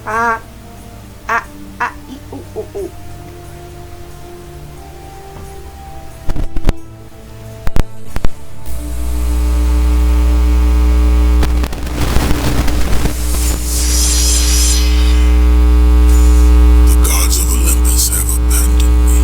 A, I, U. The gods of Olympus have abandoned me.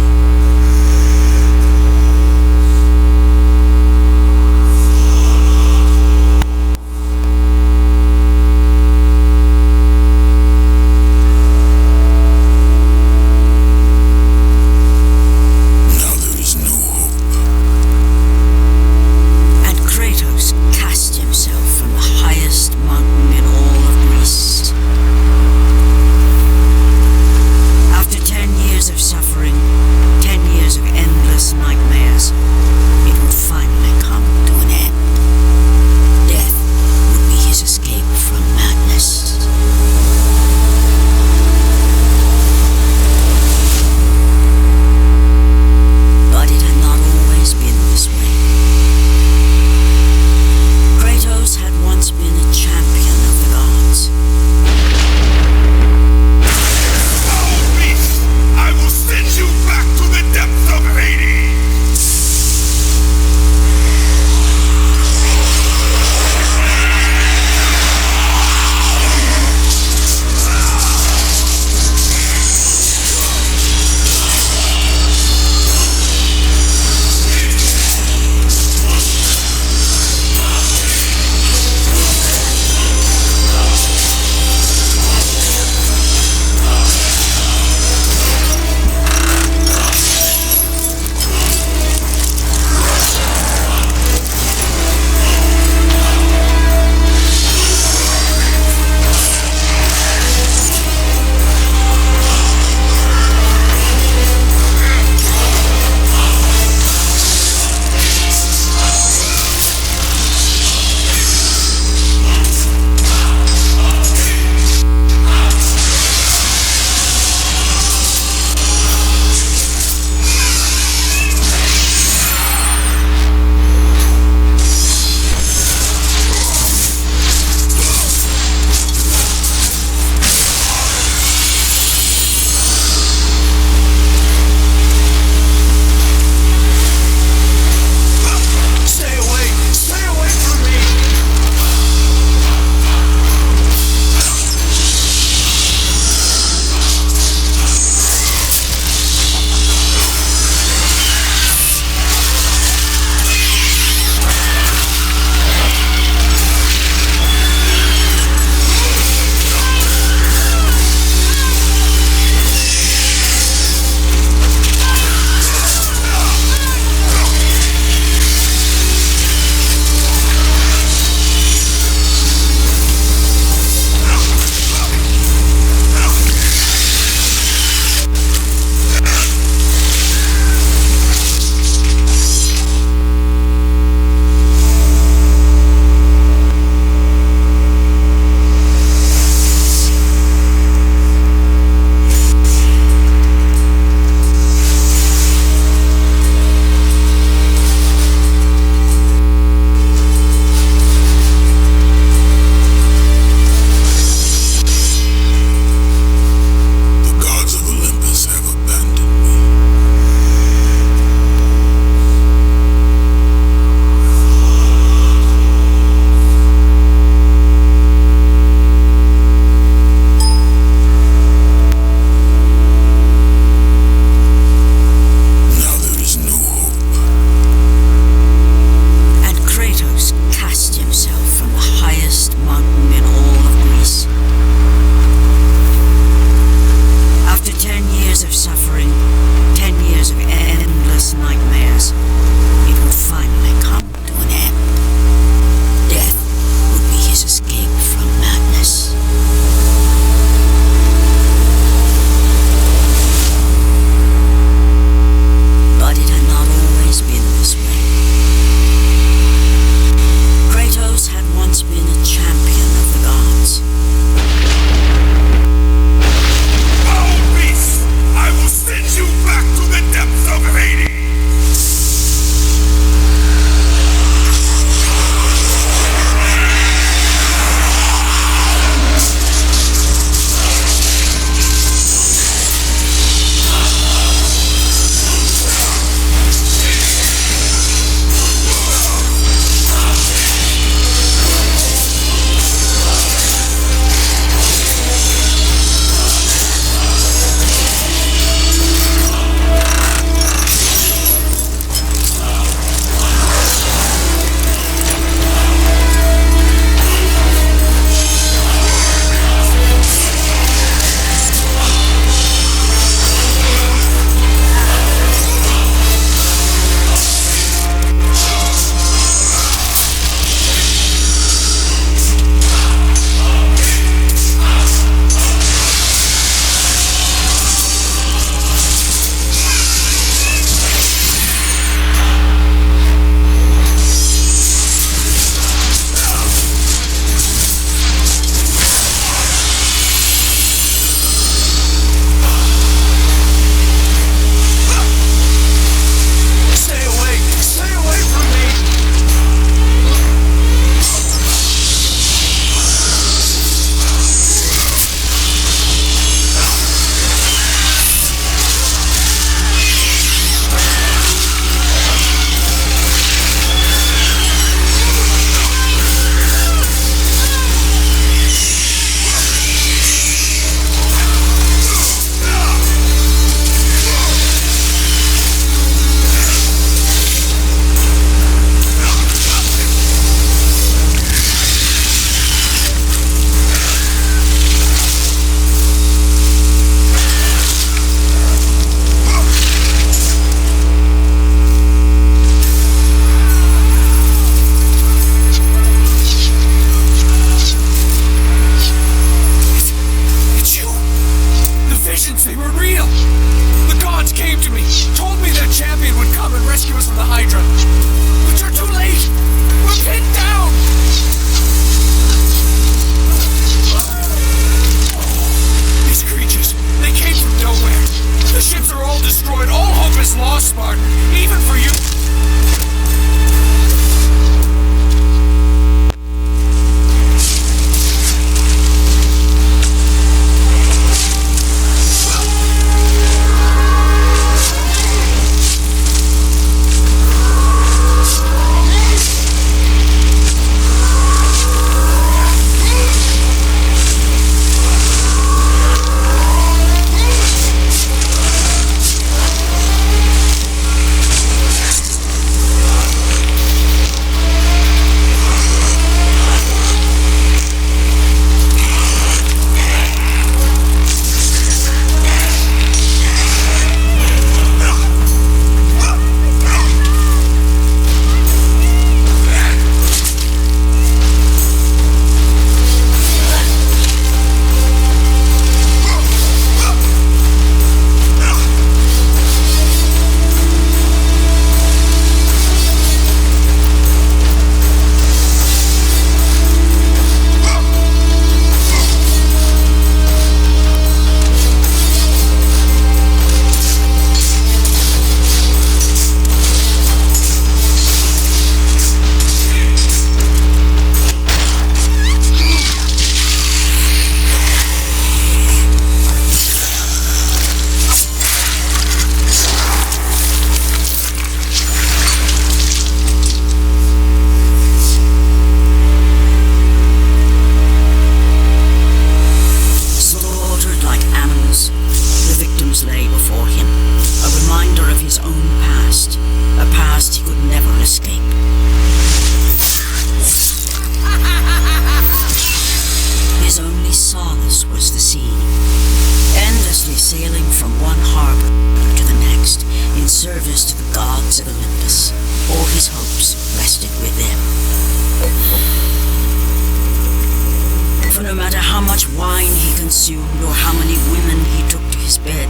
wine he consumed or how many women he took to his bed.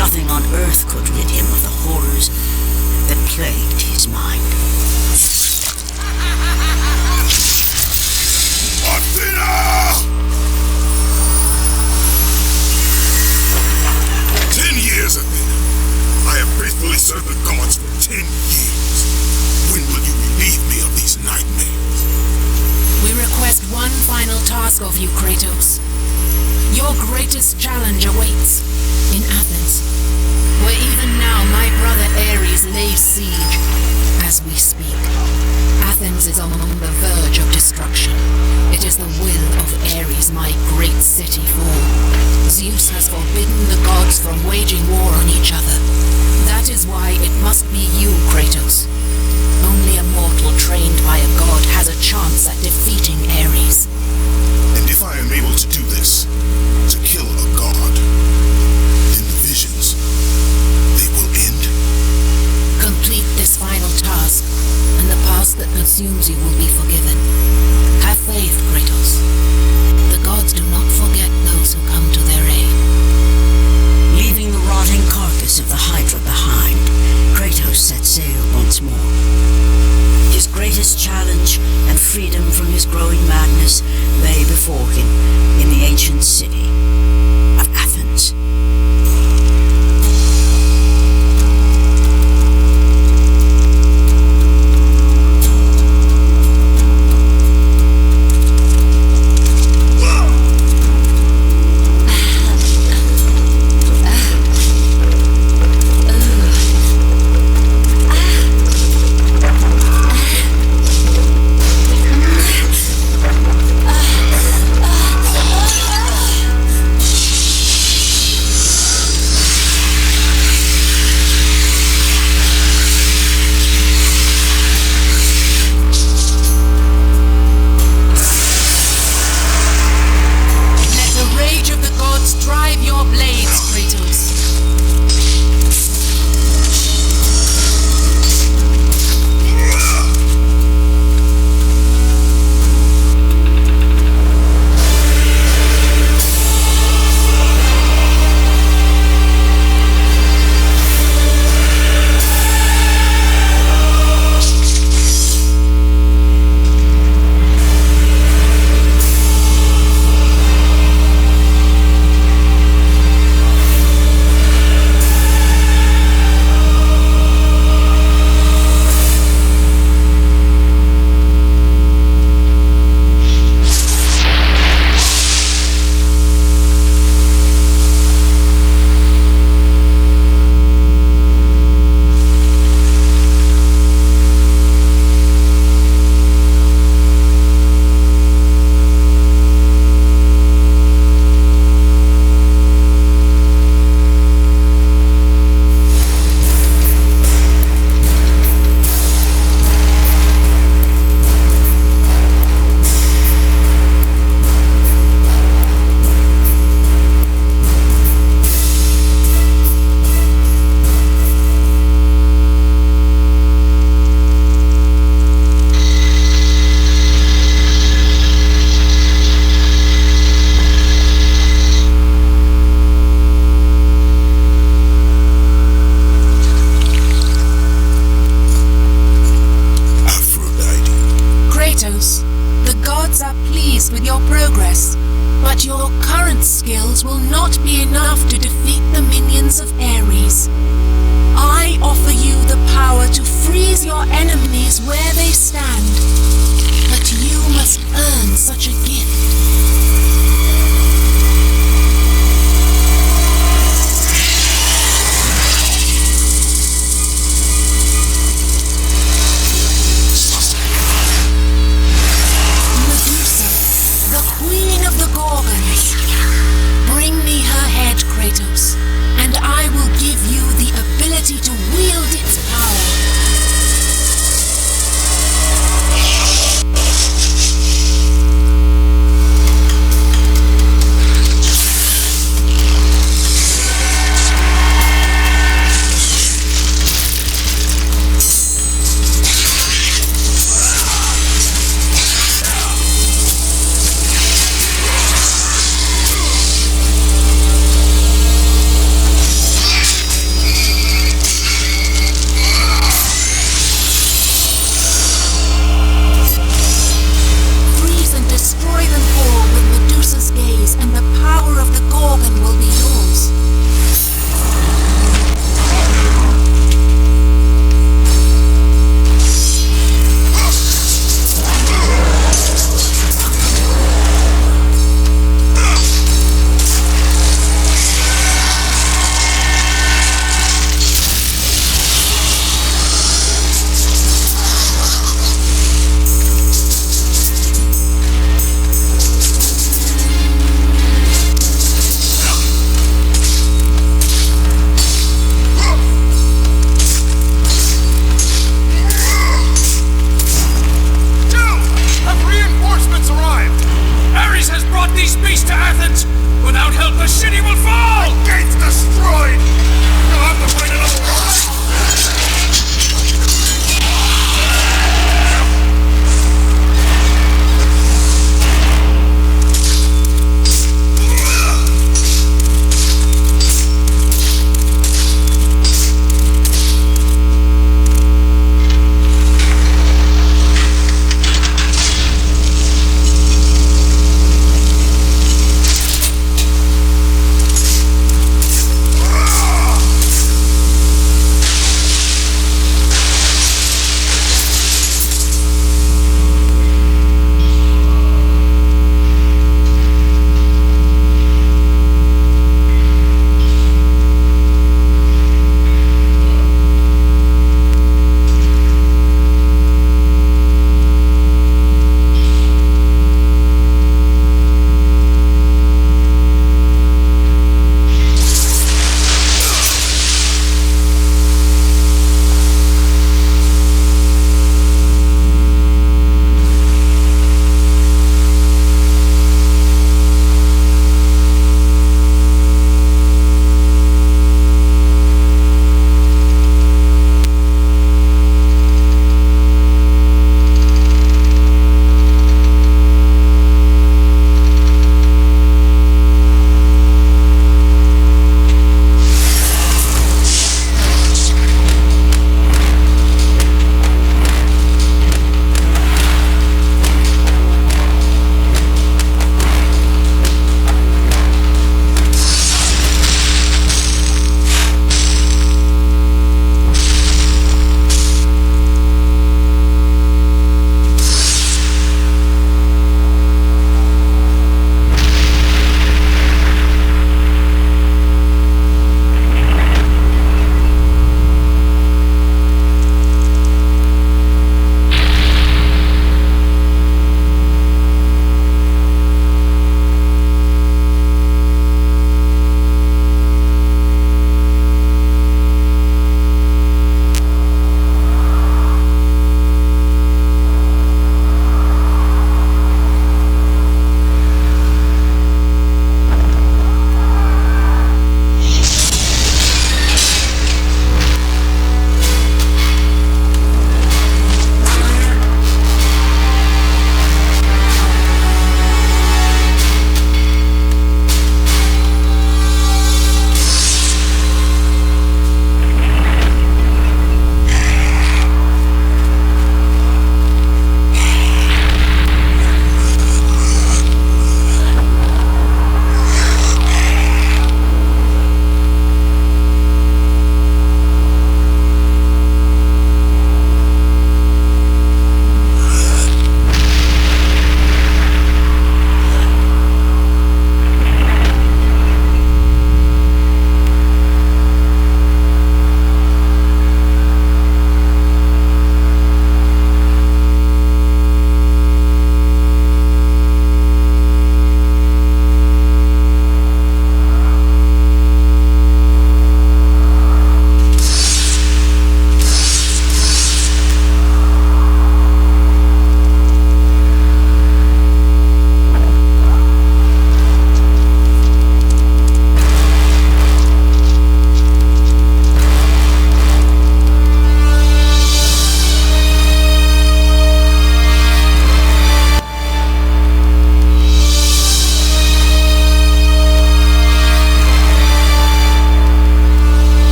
Nothing on earth could rid him of the horrors that plagued his mind. Athena! 10 years, Athena. I have faithfully served the gods for 10 years. When will you relieve me of these nightmares? We request one final task of you, Kratos. Your greatest challenge awaits in Athens, where even now my brother Ares lays siege as we speak. Athens is on the verge of destruction. It is the will of Ares my great city fall. Zeus has forbidden the gods from waging war on each other. That is why it must be you, Kratos. Only a mortal trained by a god has a chance at defeating Ares. And if I am able to do this, to kill a god, then the visions, they will end? Complete this final task, and the past that consumes you will be forgiven. Have faith, Kratos. The gods do not forget those who come to their aid. Leaving the rotting carcass of the Hydra behind, Kratos set sail once more. His greatest challenge and freedom from his growing madness lay before him in the ancient city of Athens. With your progress, but your current skills will not be enough to defeat the minions of Ares. I offer you the power to freeze your enemies where they stand, but you must earn such a gift. Bring me her head, Kratos, and I will give you the ability to wield its power.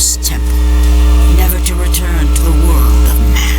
cursed temple, never to return to the world of man.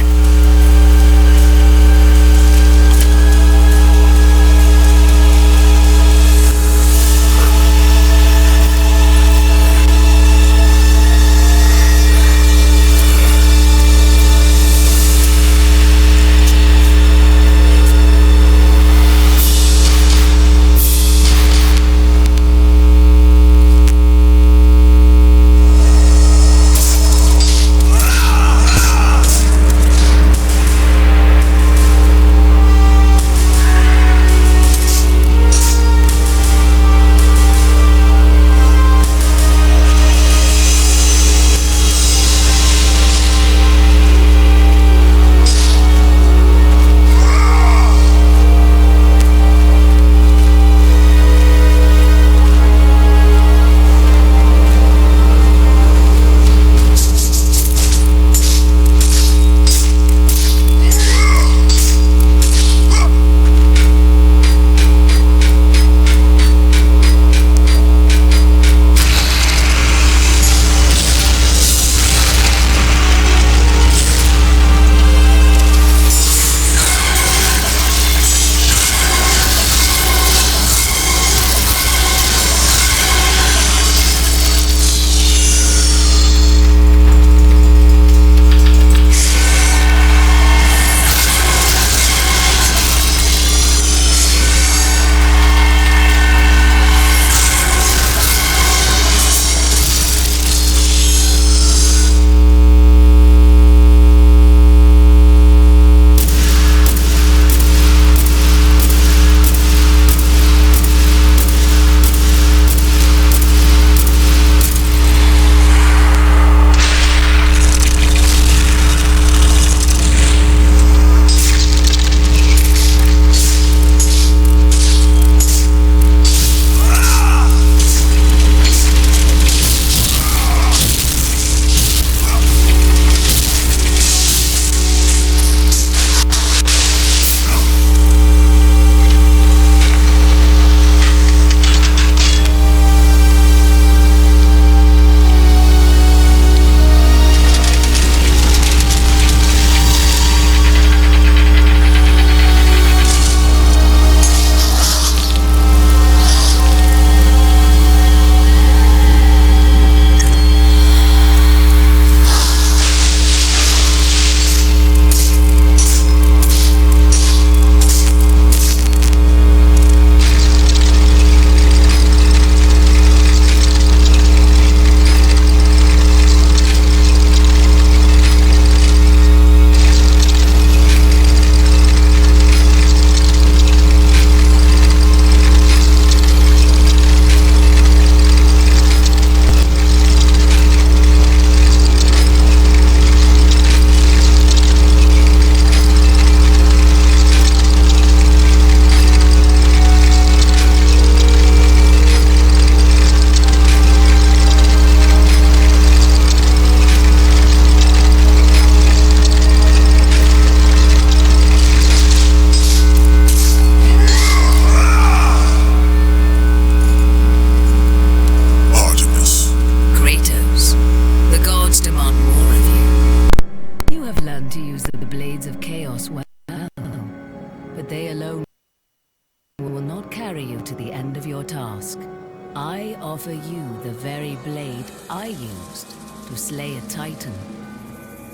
I offer you the very blade I used to slay a titan.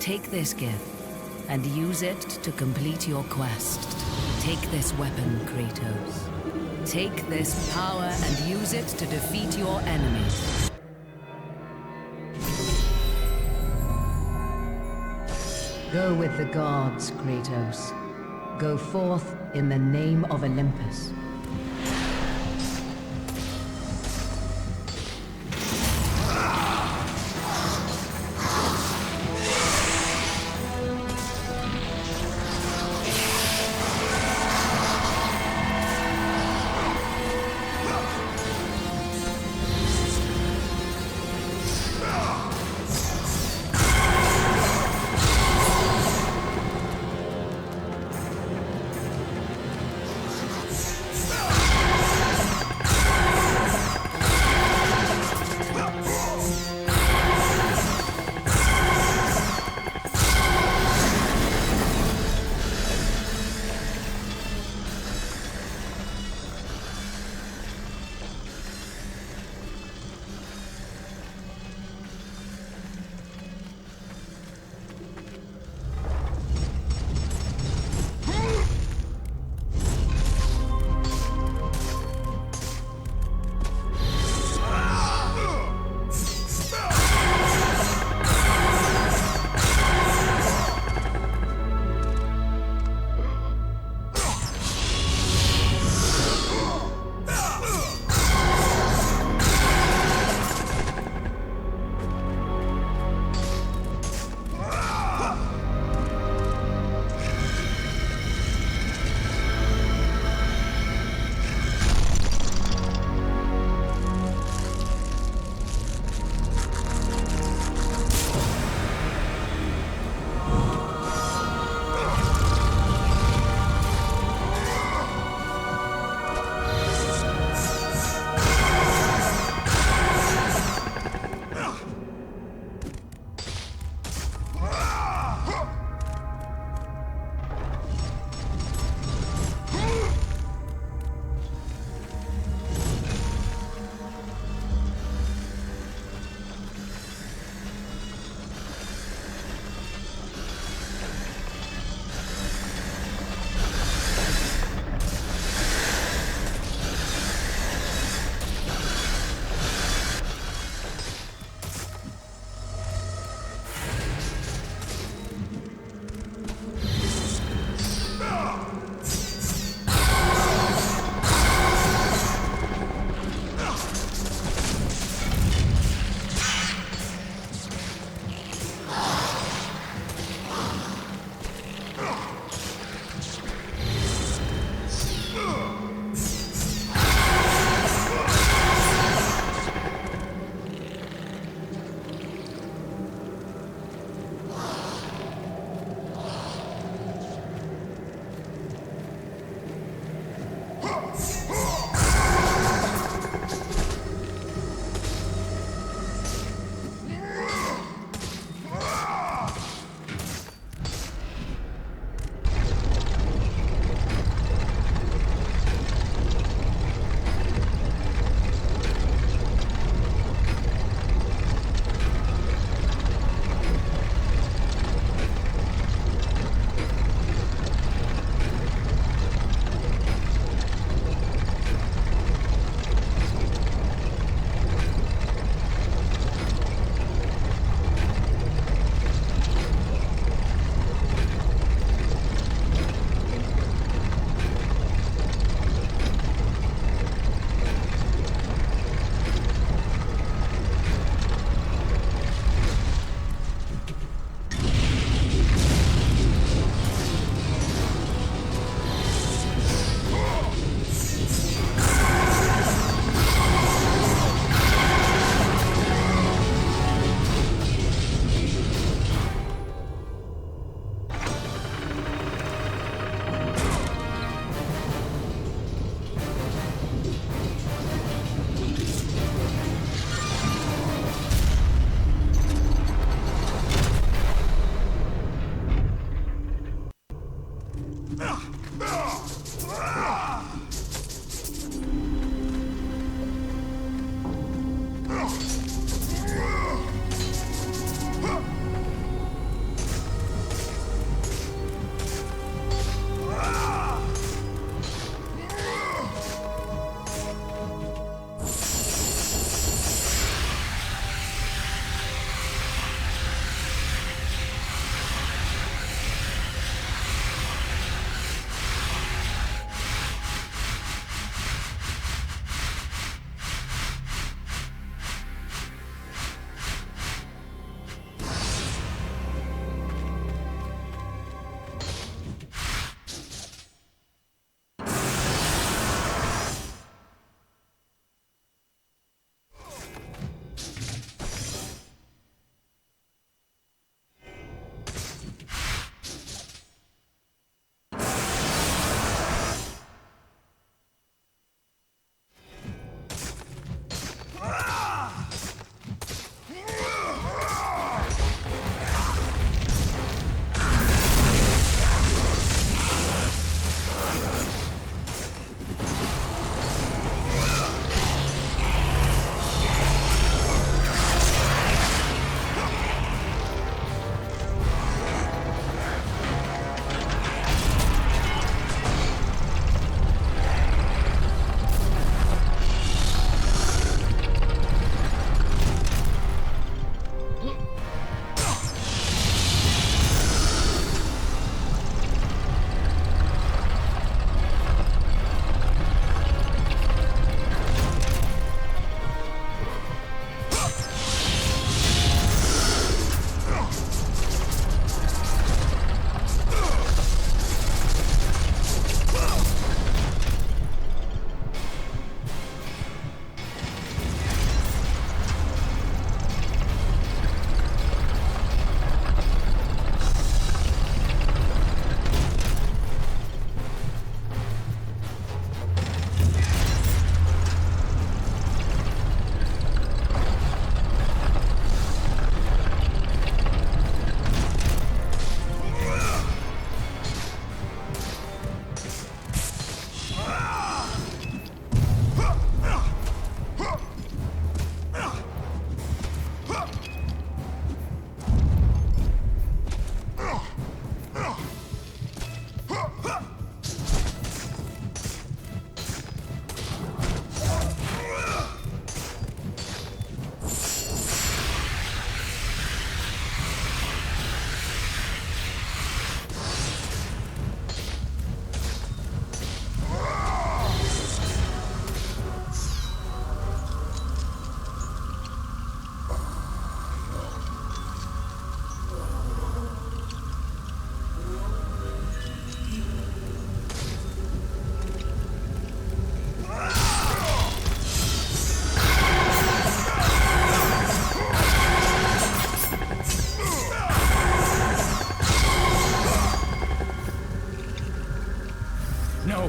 Take this gift and use it to complete your quest. Take this weapon, Kratos. Take this power and use it to defeat your enemies. Go with the gods, Kratos. Go forth in the name of Olympus.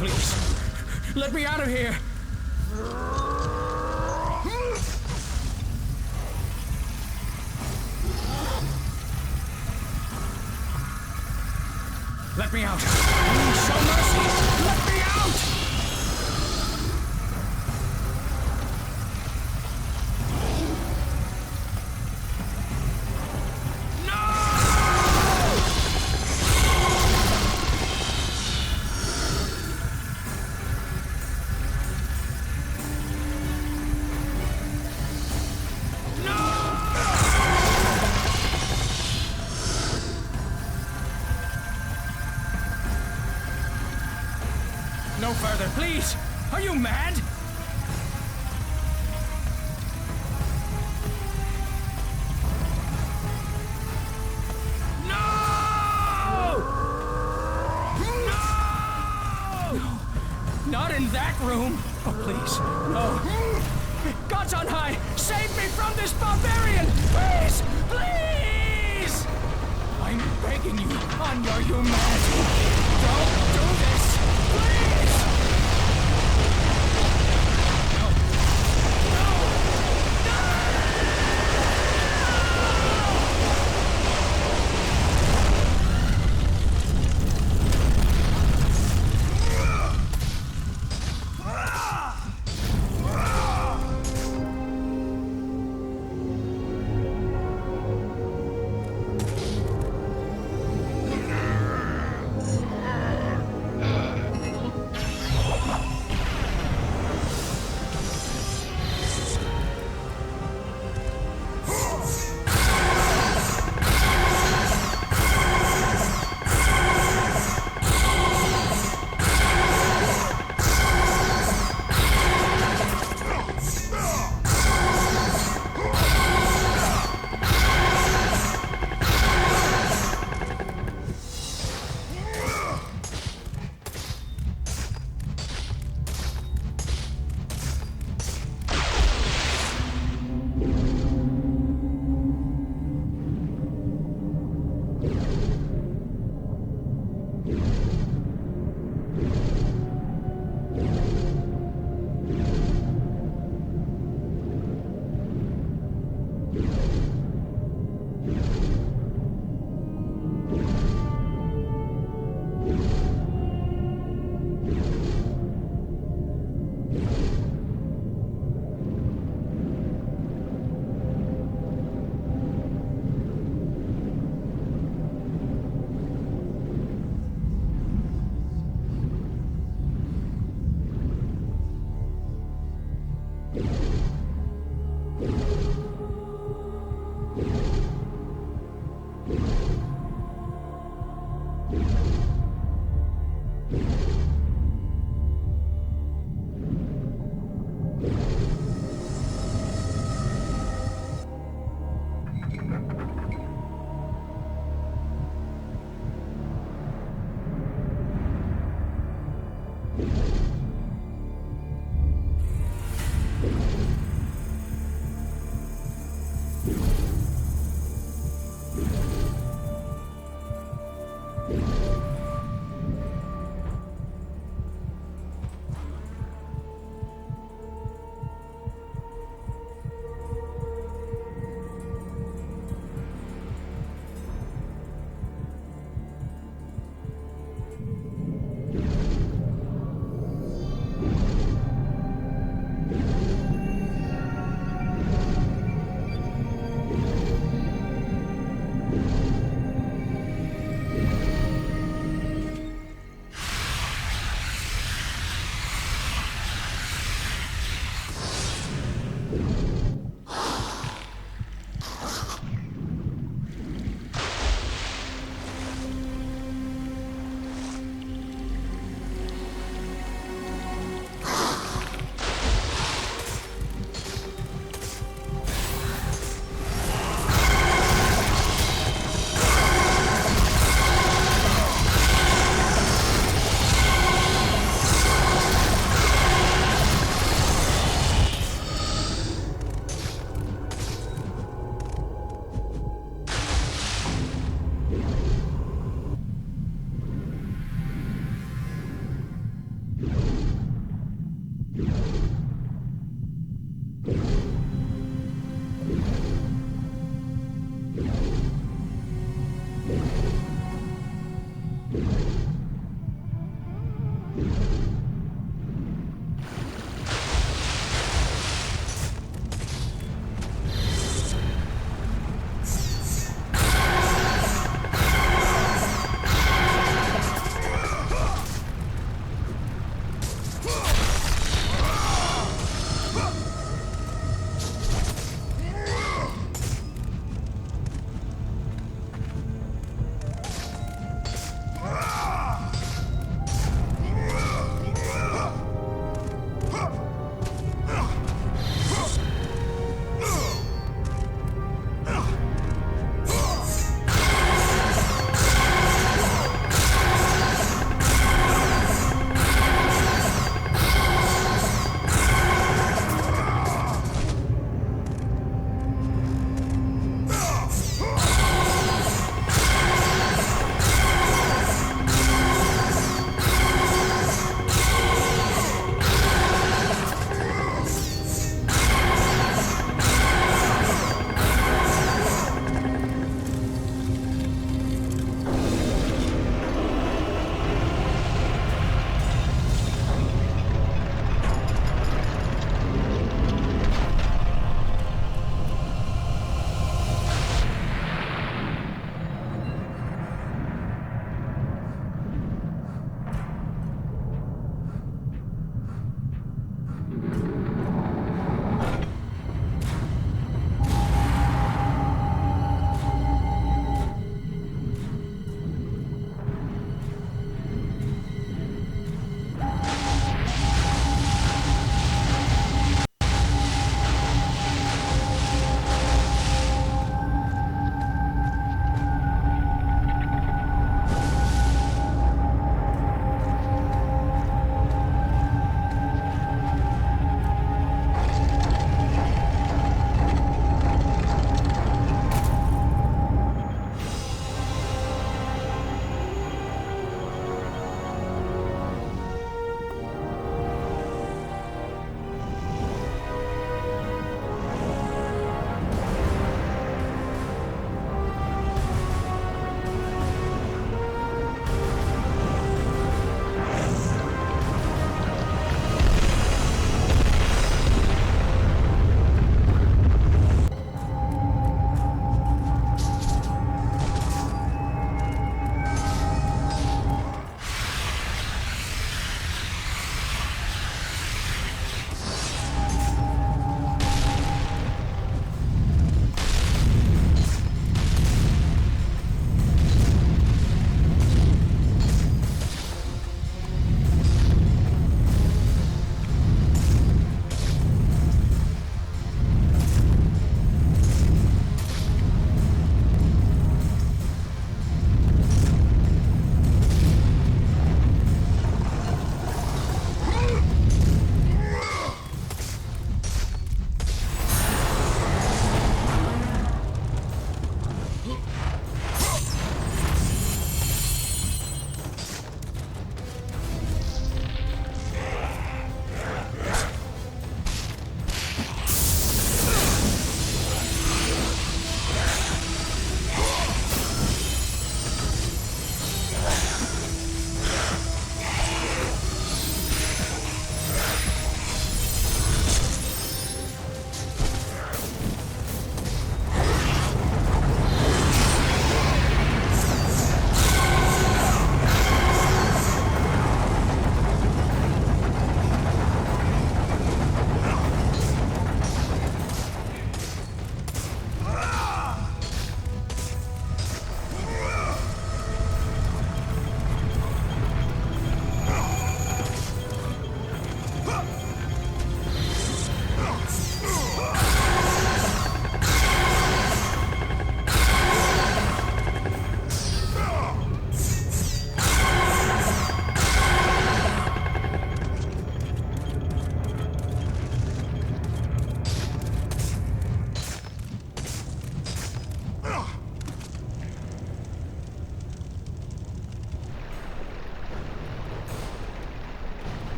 please. Let me out of here. Let me out. Show mercy. Let me out. No further, please! Are you mad? No! No! Not in that room! Oh, please, no. Gods on high, save me from this barbarian! Please! Please! I'm begging you on your humanity. Don't do this! Please!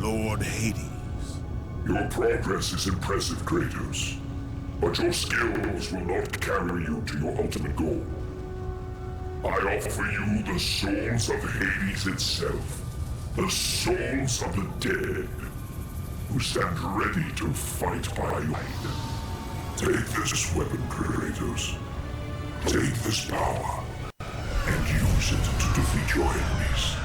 Lord Hades. Your progress is impressive, Kratos. But your skills will not carry you to your ultimate goal. I offer you the souls of Hades itself. The souls of the dead, who stand ready to fight by your side. Take this weapon, Kratos. Take this power, and use it to defeat your enemies.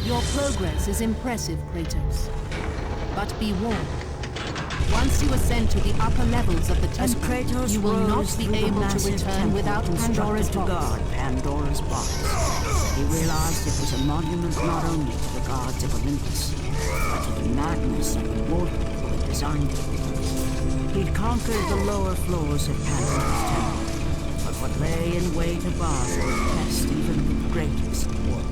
Your progress is impressive, Kratos. But be warned, Once you ascend to the upper levels of the As temple, Kratos you will not rose be through the able to massive return temple without constructed Pandora's to box. guard Pandora's box. He realized it was a monument not only to the gods of Olympus, but to the madness of the mortal who had designed it. He'd conquered the lower floors of Pandora's temple, but what lay in wait above would test even the greatest warrior.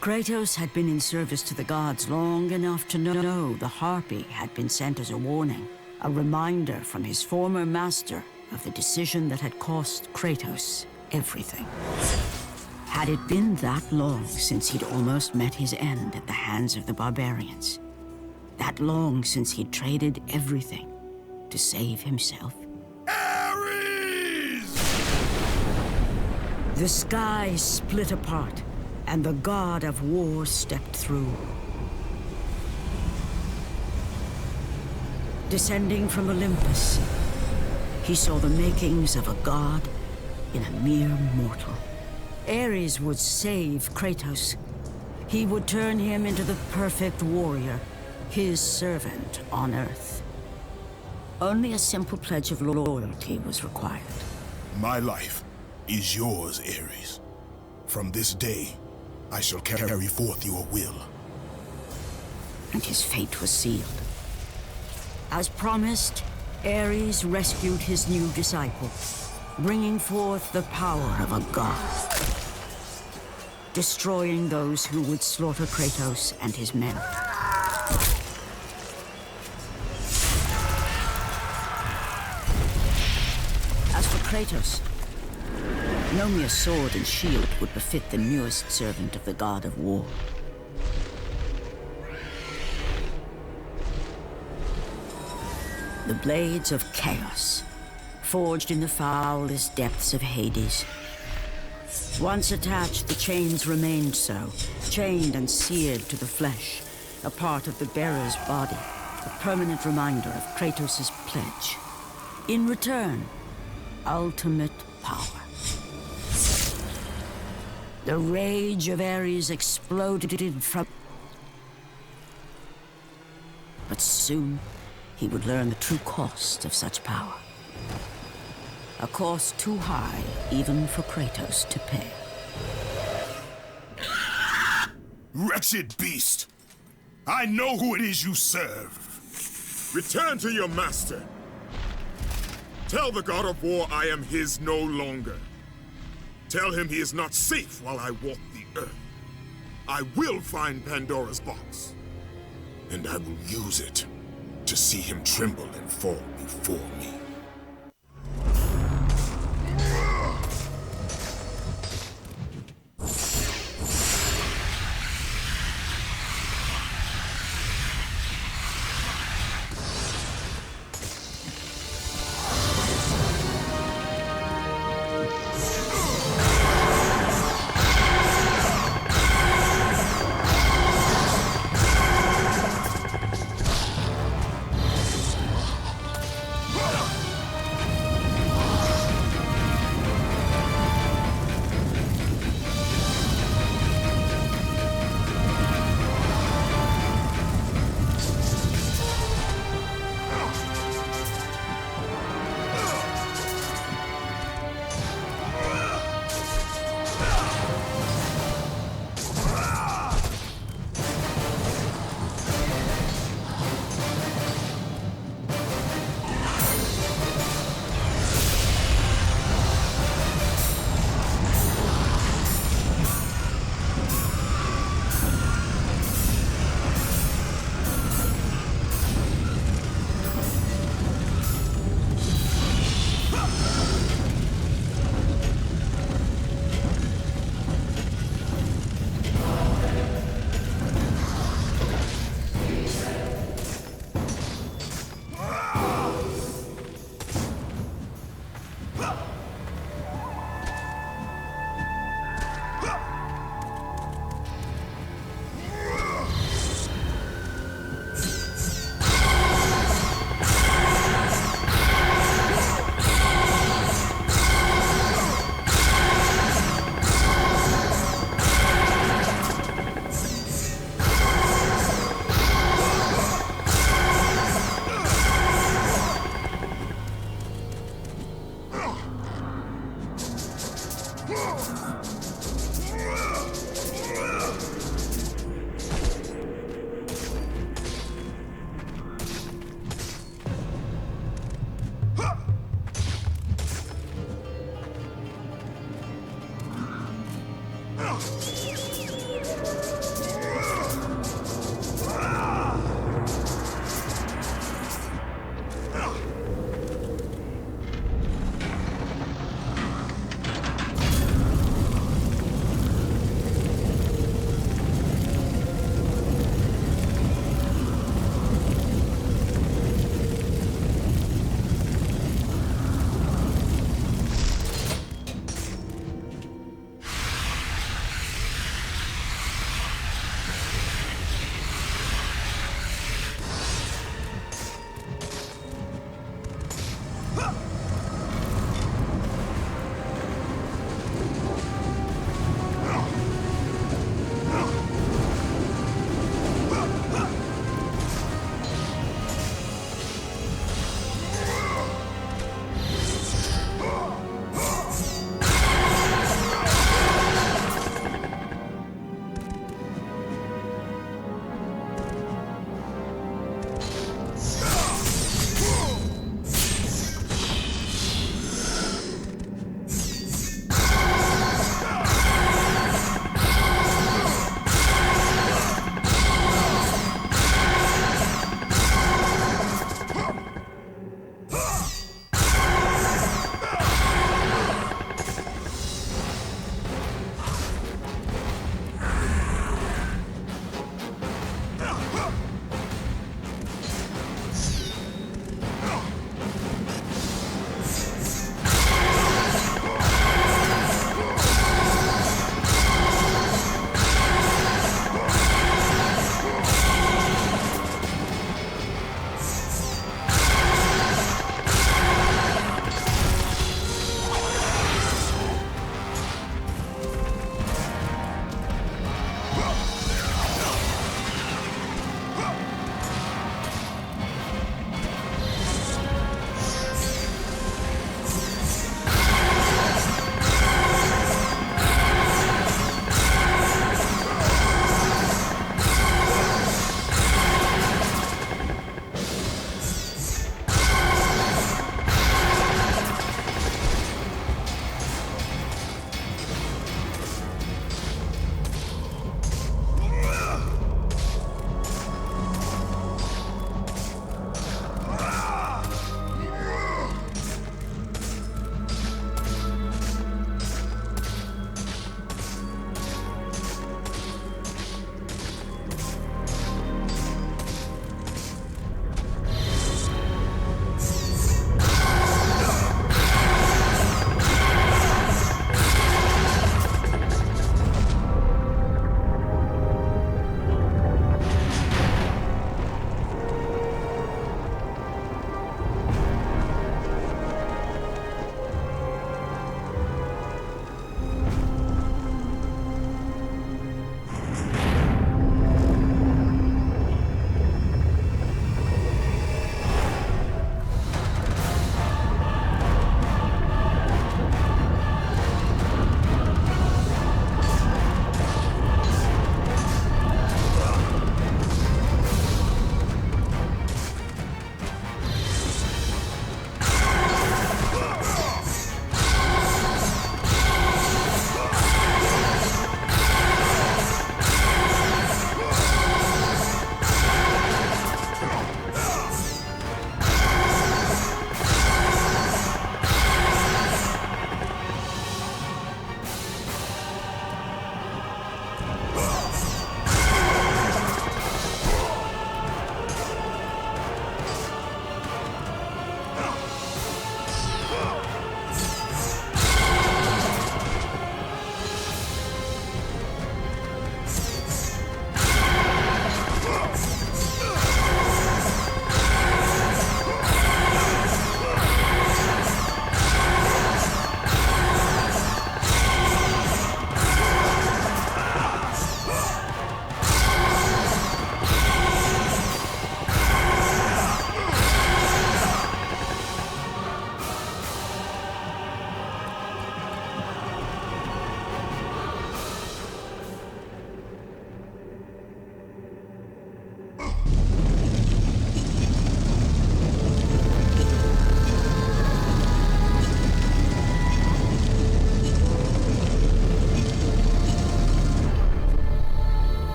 Kratos had been in service to the gods long enough to know the Harpy had been sent as a warning, a reminder from his former master of the decision that had cost Kratos everything. Had it been that long since he'd almost met his end at the hands of the barbarians? That long since he'd traded everything to save himself? Ares! The sky split apart, and the god of war stepped through. Descending from Olympus, he saw the makings of a god in a mere mortal. Ares would save Kratos. He would turn him into the perfect warrior, his servant on Earth. Only a simple pledge of loyalty was required. My life is yours, Ares. From this day, I shall carry forth your will. And his fate was sealed. As promised, Ares rescued his new disciple, bringing forth the power of a god, destroying those who would slaughter Kratos and his men. As for Kratos, no mere sword and shield would befit the newest servant of the god of war. The blades of chaos, forged in the foulest depths of Hades. Once attached, the chains remained so, chained and seared to the flesh, a part of the bearer's body, a permanent reminder of Kratos' pledge. In return, ultimate power. The rage of Ares exploded from... But soon, he would learn the true cost of such power. A cost too high even for Kratos to pay. Wretched beast! I know who it is you serve. Return to your master. Tell the god of war I am his no longer. Tell him he is not safe while I walk the earth. I will find Pandora's box. And I will use it to see him tremble and fall before me.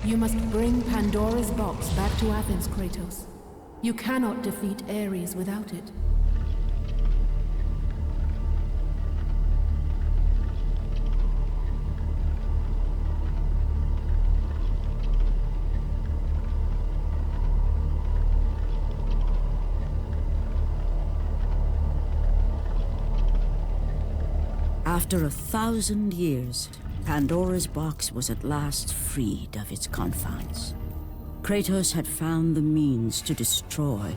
You must bring Pandora's box back to Athens, Kratos. You cannot defeat Ares without it. After 1,000 years, Pandora's box was at last freed of its confines. Kratos had found the means to destroy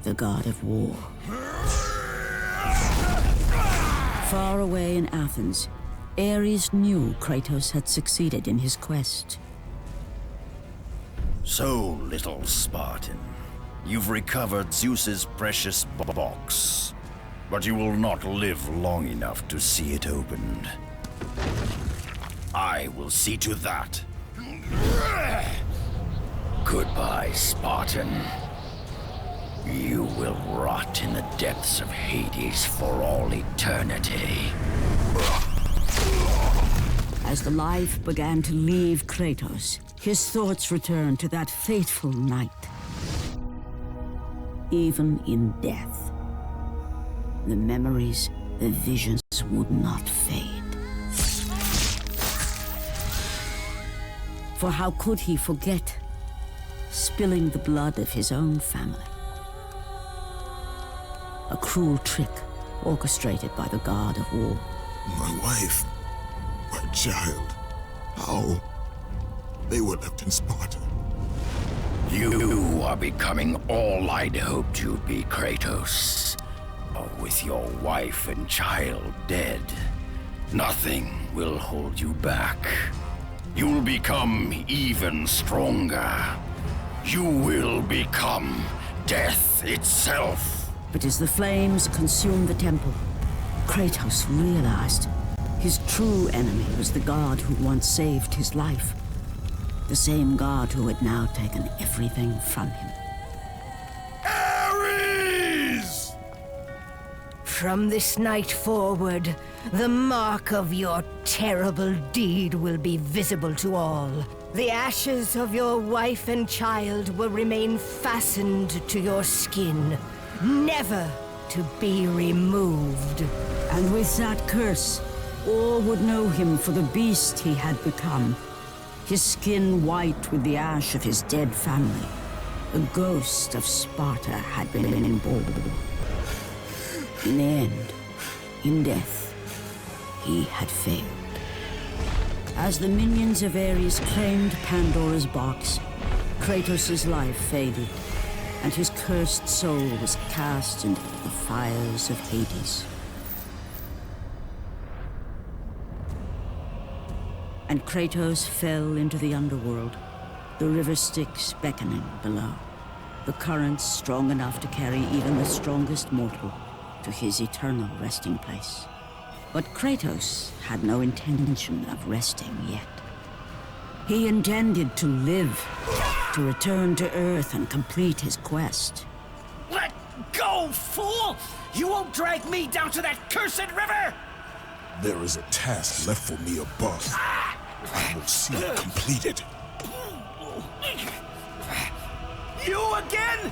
the god of war. Far away in Athens, Ares knew Kratos had succeeded in his quest. So, little Spartan, you've recovered Zeus's precious box. But you will not live long enough to see it opened. I will see to that. Goodbye, Spartan. You will rot in the depths of Hades for all eternity. As the life began to leave Kratos, his thoughts returned to that fateful night. Even in death, the memories, the visions would not fade. For how could he forget spilling the blood of his own family? A cruel trick orchestrated by the god of war. My wife, my child, how? They were left in Sparta. You are becoming all I'd hoped you'd be, Kratos. With your wife and child dead, nothing will hold you back. You'll become even stronger. You will become death itself. But as the flames consumed the temple, Kratos realized his true enemy was the god who once saved his life. The same god who had now taken everything from him. Ares! From this night forward, the mark of your terrible deed will be visible to all. The ashes of your wife and child will remain fastened to your skin, never to be removed. And with that curse, all would know him for the beast he had become. His skin white with the ash of his dead family. The ghost of Sparta had been born. In the end, in death, he had failed. As the minions of Ares claimed Pandora's box, Kratos' life faded, and his cursed soul was cast into the fires of Hades. And Kratos fell into the underworld, the river Styx beckoning below, the currents strong enough to carry even the strongest mortal to his eternal resting place. But Kratos had no intention of resting yet. He intended to live, to return to Earth and complete his quest. Let go, fool! You won't drag me down to that cursed river! There is a task left for me above. I will see it completed. You again?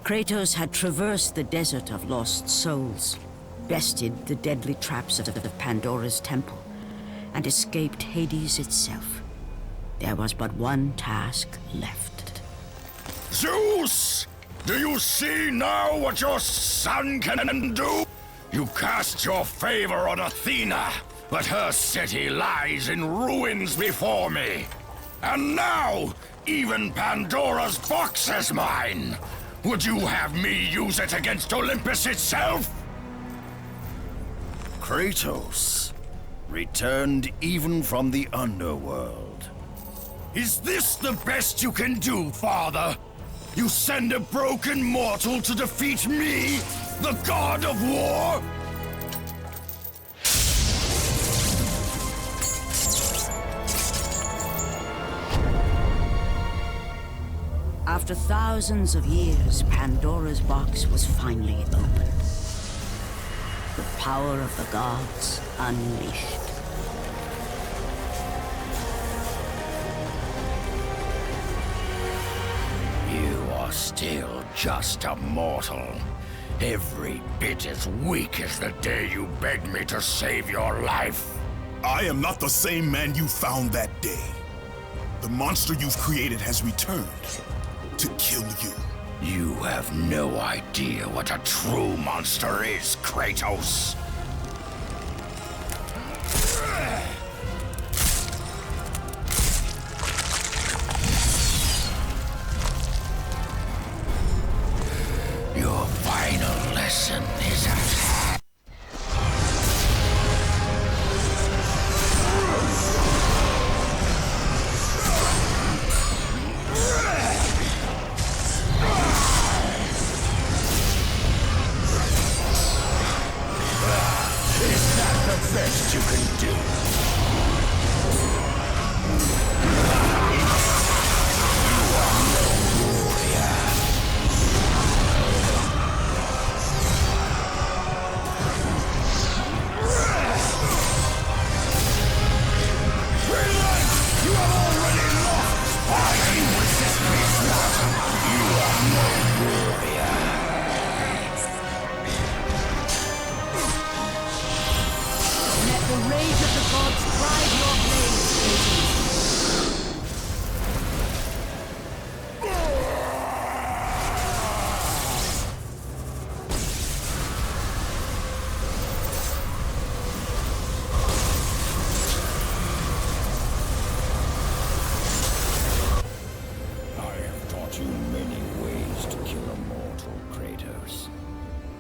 Kratos had traversed the desert of lost souls, bested the deadly traps of Pandora's temple, and escaped Hades itself. There was but one task left. Zeus! Do you see now what your son can do? You cast your favor on Athena, but her city lies in ruins before me. And now, even Pandora's box is mine. Would you have me use it against Olympus itself? Kratos, returned even from the underworld. Is this the best you can do, Father? You send a broken mortal to defeat me, the god of war? After thousands of years, Pandora's box was finally open. The power of the gods unleashed. You are still just a mortal. Every bit as weak as the day you begged me to save your life. I am not the same man you found that day. The monster you've created has returned to kill you. You have no idea what a true monster is, Kratos. Your final lesson is at hand. Best you can do.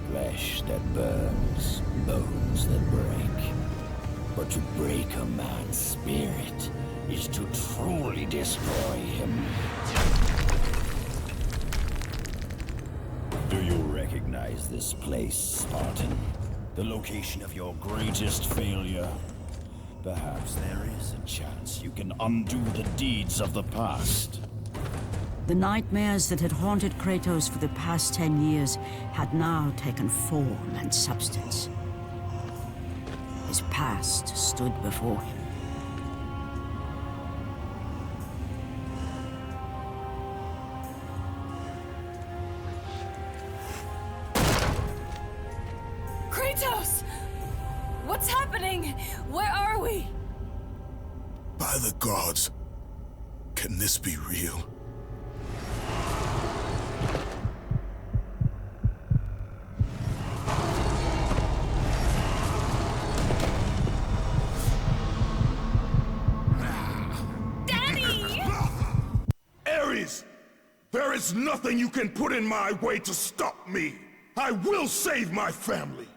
Flesh that burns, bones that break. But to break a man's spirit is to truly destroy him. Do you recognize this place, Spartan? The location of your greatest failure? Perhaps there is a chance you can undo the deeds of the past. The nightmares that had haunted Kratos for the past 10 years had now taken form and substance. His past stood before him. Kratos! What's happening? Where are we? By the gods, can this be real? There is nothing you can put in my way to stop me. I will save my family.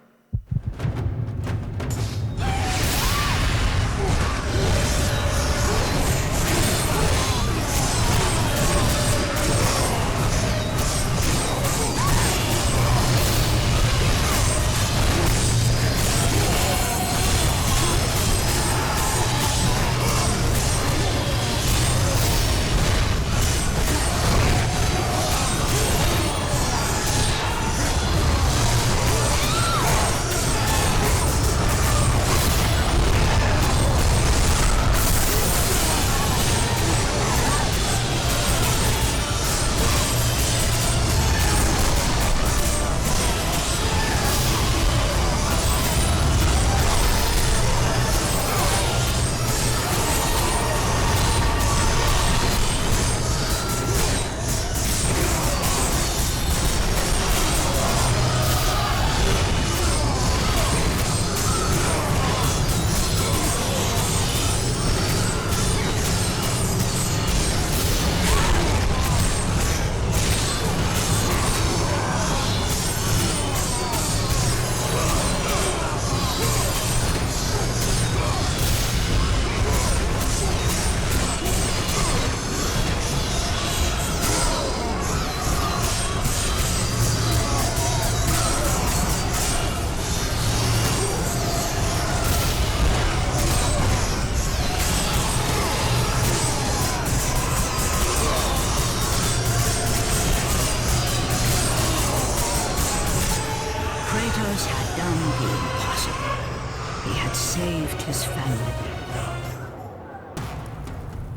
saved his family.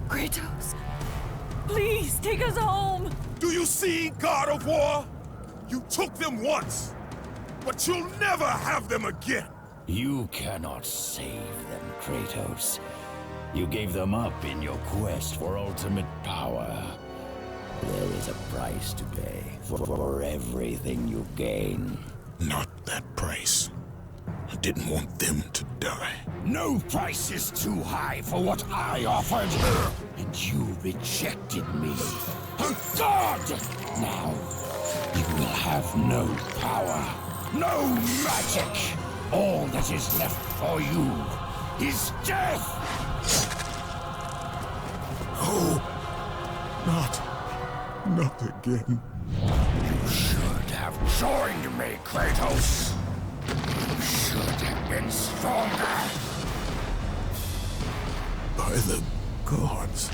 Kratos, please take us home. Do you see, God of War? You took them once, but you'll never have them again. You cannot save them, Kratos. You gave them up in your quest for ultimate power. There is a price to pay for everything you gain. Not that price. I didn't want them to die. No price is too high for what I offered. And you rejected me. A god! Now, you will have no power, no magic. All that is left for you is death! Oh, not again. You should have joined me, Kratos. You should have been stronger. By the gods.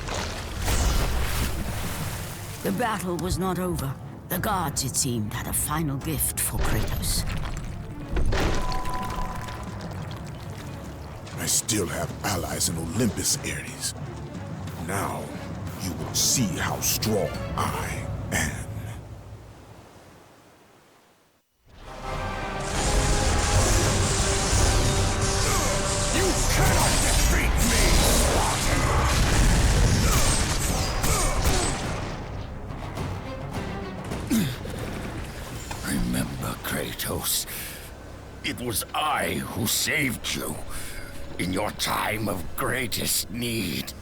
The battle was not over. The gods, it seemed, had a final gift for Kratos. I still have allies in Olympus, Ares. Now, you will see how strong I am. You cannot defeat me, Spartan! Remember, Kratos. It was I who saved you in your time of greatest need.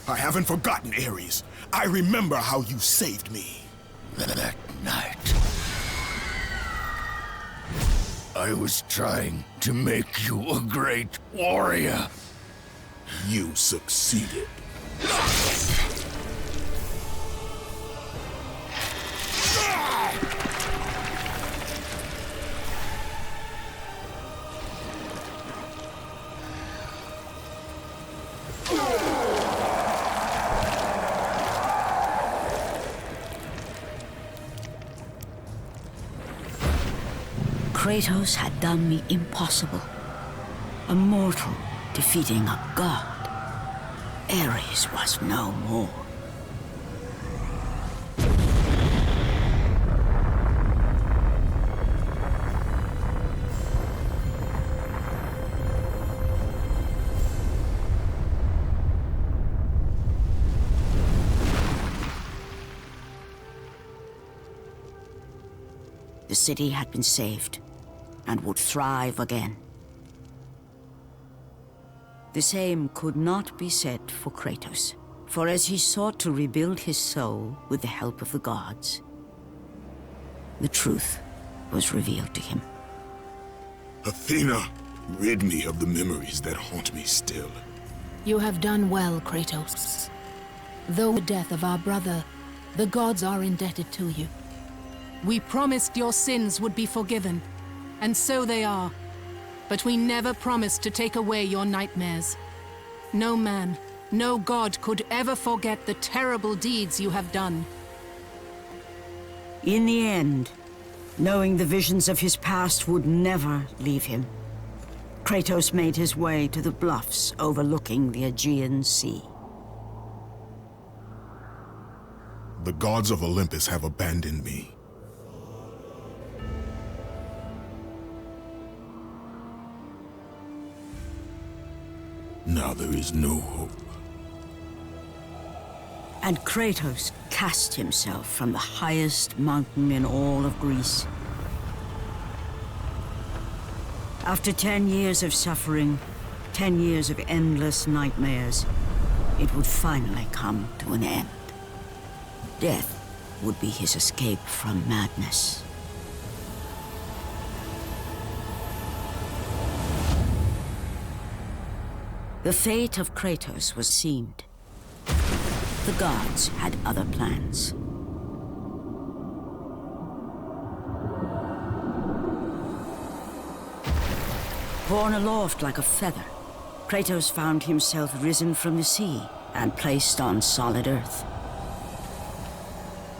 I haven't forgotten, Ares. I remember how you saved me. That night, I was trying to make you a great warrior. You succeeded. Kratos had done the impossible. A mortal defeating a god. Ares was no more. The city had been saved and would thrive again. The same could not be said for Kratos, for as he sought to rebuild his soul with the help of the gods, the truth was revealed to him. Athena, rid me of the memories that haunt me still. You have done well, Kratos. Though the death of our brother, the gods are indebted to you. We promised your sins would be forgiven, and so they are. But we never promised to take away your nightmares. No man, no god could ever forget the terrible deeds you have done. In the end, knowing the visions of his past would never leave him, Kratos made his way to the bluffs overlooking the Aegean Sea. The gods of Olympus have abandoned me. Now there is no hope. And Kratos cast himself from the highest mountain in all of Greece. After 10 years of suffering, 10 years of endless nightmares, it would finally come to an end. Death would be his escape from madness. The fate of Kratos was sealed. The gods had other plans. Borne aloft like a feather, Kratos found himself risen from the sea and placed on solid earth.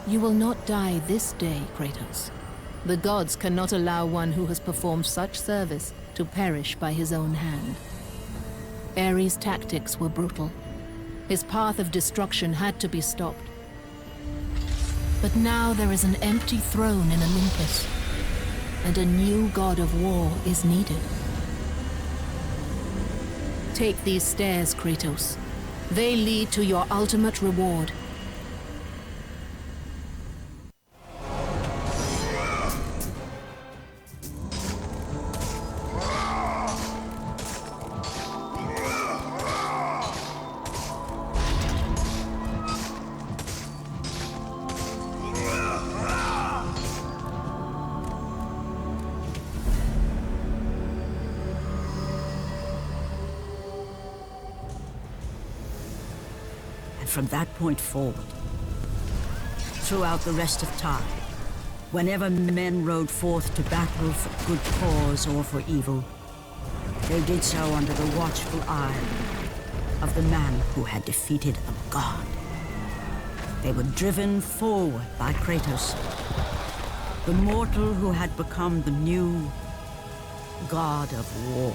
You will not die this day, Kratos. The gods cannot allow one who has performed such service to perish by his own hand. Ares' tactics were brutal. His path of destruction had to be stopped. But now there is an empty throne in Olympus, and a new god of war is needed. Take these stairs, Kratos. They lead to your ultimate reward. From that point forward, throughout the rest of time, whenever men rode forth to battle for good cause or for evil, they did so under the watchful eye of the man who had defeated a god. They were driven forward by Kratos, the mortal who had become the new god of war.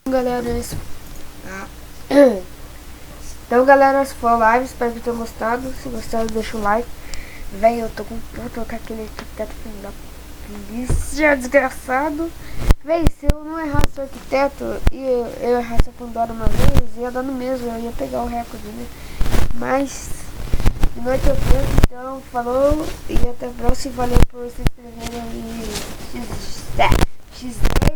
Galera, então galera, essa foi a live, espero que tenham gostado. Se gostaram, deixa o like. Véi, eu tô com aquele arquiteto filho da polícia, desgraçado. Véi, se eu não errasse o arquiteto e eu errasse a Pandora uma vez, ia dar no mesmo, eu ia pegar o recorde, né? Mas de noite eu penso, então falou e até a próxima. Valeu por se inscreverem aí. X10